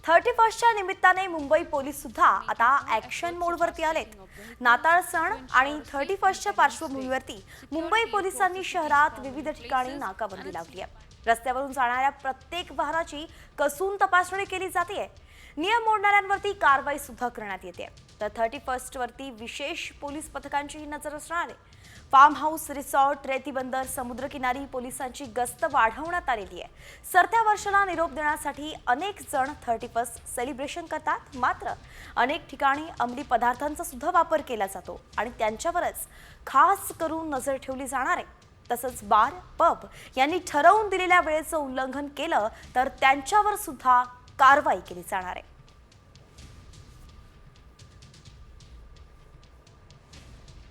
31च्या निमित्ताने मुंबई पोलीस सुद्धा आता ॲक्शन मोडवरती आलेत। नाताळ सण आणि 31च्या पार्श्वभूमीवरती मुंबई पोलिसांनी शहरात विविध ठिकाणी नाकाबंदी लावली आहे। रस्त्यावरून जाणाऱ्या प्रत्येक वाहनाची कसून तपासणी केली जाते। नियम मोडणाऱ्यांवरती कारवाई सुद्धा करण्यात येते। तर 31 वरती विशेष पोलीस पथकांची नजर असणार आहे। फार्म हाऊस, रिसॉर्ट, रेती बंदर, समुद्रकिनारी पोलिसांची गस्त वाढवण्यात आलेली आहे। सरत्या वर्षाला निरोप देण्यासाठी अनेक जण 31 सेलिब्रेशन करतात, मात्र अनेक ठिकाणी अंमली पदार्थांचा सुद्धा वापर केला जातो आणि त्यांच्यावरच खास करून नजर ठेवली जाणार आहे। तसंच बार, पब यांनी ठरवून दिलेल्या वेळेचं उल्लंघन केलं तर त्यांच्यावर सुद्धा कारवाई केली जाणार आहे।